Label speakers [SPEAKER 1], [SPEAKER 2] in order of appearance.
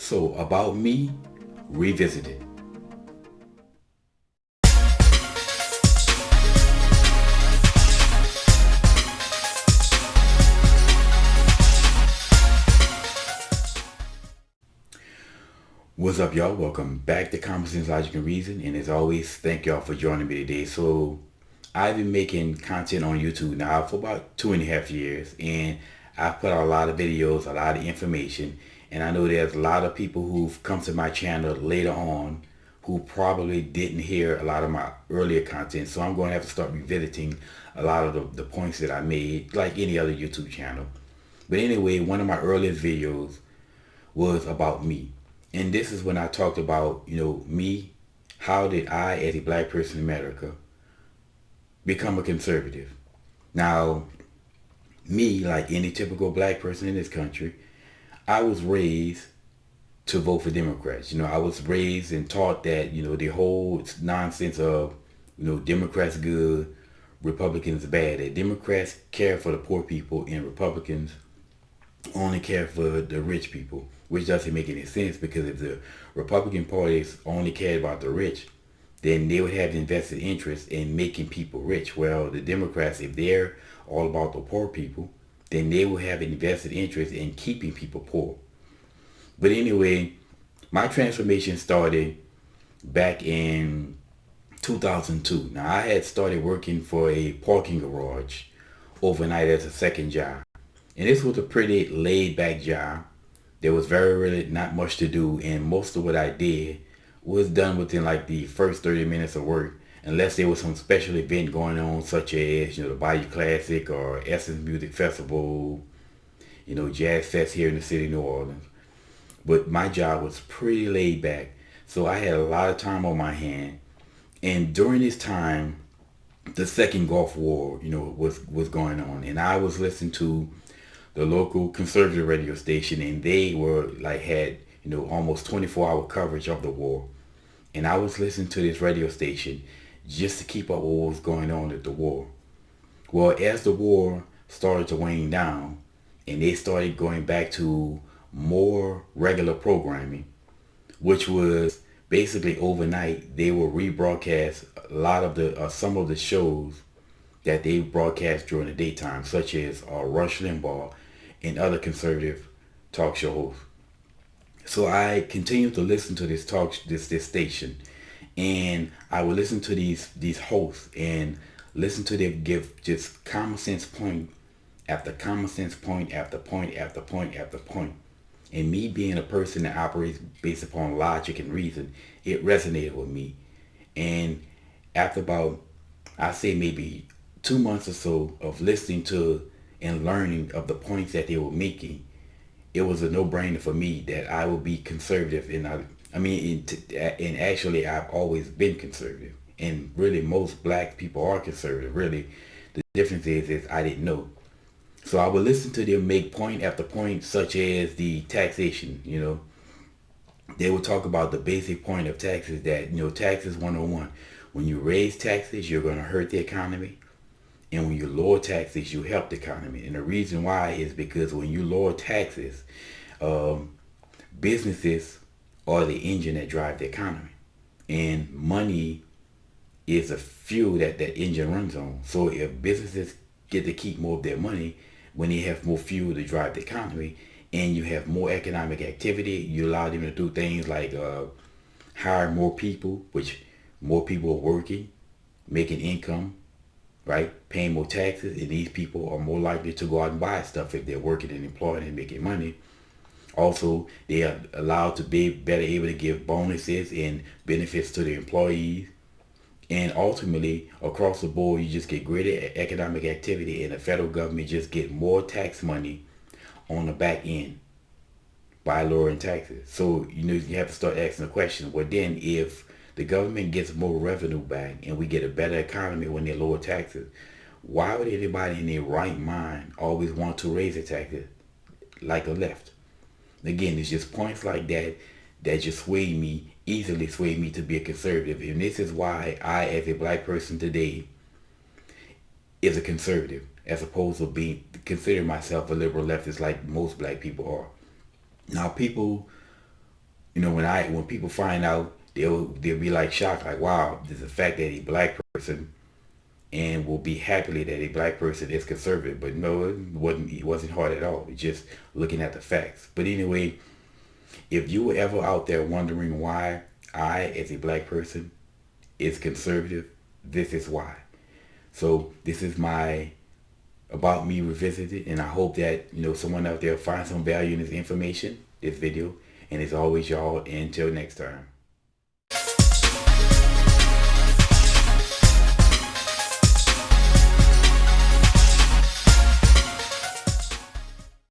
[SPEAKER 1] So, about me, revisited. What's up, y'all? Welcome back to Common Sense, Logic, and Reason. And as always, thank y'all for joining me today. So, I've been making content on YouTube now for about 2.5 years, and I've put out a lot of videos, a lot of information. And I know there's a lot of people who've come to my channel later on who probably didn't hear a lot of my earlier content. So I'm going to have to start revisiting a lot of the points that I made, like any other YouTube channel. But anyway, one of my earliest videos was about me. And this is when I talked about, me, how did I, as a black person in America, become a conservative? Now, me, like any typical black person in this country, I was raised to vote for Democrats. I was raised and taught that, the whole nonsense of, Democrats good, Republicans bad. That Democrats care for the poor people and Republicans only care for the rich people, which doesn't make any sense, because if the Republican parties only cared about the rich, then they would have invested interest in making people rich. Well, the Democrats, if they're all about the poor people, then they will have invested interest in keeping people poor. But anyway, my transformation started back in 2002. Now, I had started working for a parking garage overnight as a second job. And this was a pretty laid back job. There was really not much to do, and most of what I did was done within like the first 30 minutes of work, unless there was some special event going on, such as, the Bayou Classic or Essence Music Festival, Jazz Fest here in the city of New Orleans. But my job was pretty laid back, so I had a lot of time on my hand. And during this time, the second Gulf War, was going on, and I was listening to the local conservative radio station, and they were like had almost 24-hour coverage of the war. And I was listening to this radio station just to keep up with what was going on at the war. Well, as the war started to wane down and they started going back to more regular programming, which was basically overnight, they will rebroadcast a lot of the some of the shows that they broadcast during the daytime, such as Rush Limbaugh and other conservative talk show hosts. So I continued to listen to this station, and I would listen to these hosts and listen to them give just common sense point after common sense point after point after point after point. And me being a person that operates based upon logic and reason, it resonated with me. And after about, I say maybe 2 months or so of listening to and learning of the points that they were making, it was a no-brainer for me that I would be conservative. And and actually, I've always been conservative. And really, most black people are conservative. Really, the difference is I didn't know. So I would listen to them make point after point, such as the taxation. They would talk about the basic point of taxes, that, taxes 101. When you raise taxes, you're going to hurt the economy. And when you lower taxes, you help the economy. And the reason why is because when you lower taxes, businesses are the engine that drive the economy. And money is a fuel that engine runs on. So if businesses get to keep more of their money, when they have more fuel to drive the economy, and you have more economic activity, you allow them to do things like hire more people, which more people are working, making income, right? Paying more taxes, and these people are more likely to go out and buy stuff if they're working and employed and making money. Also, they are allowed to be better able to give bonuses and benefits to the employees. And ultimately, across the board, you just get greater economic activity, and the federal government just get more tax money on the back end by lowering taxes. So, you have to start asking the question, well then, if the government gets more revenue back and we get a better economy when they lower taxes, why would anybody in their right mind always want to raise the taxes like the left? Again, it's just points like that that just easily swayed me to be a conservative. And this is why I, as a black person today, is a conservative, as opposed to considering myself a liberal leftist like most black people are. Now, people When people find out, they'll be like shocked, like, wow, there's the fact that a black person, and will be happily that a black person is conservative. But no, it wasn't hard at all. It's just looking at the facts. But anyway, if you were ever out there wondering why I, as a black person, is conservative, this is why. So this is my about me revisited, and I hope that someone out there finds some value in this information, this video. And as always, y'all, until next time.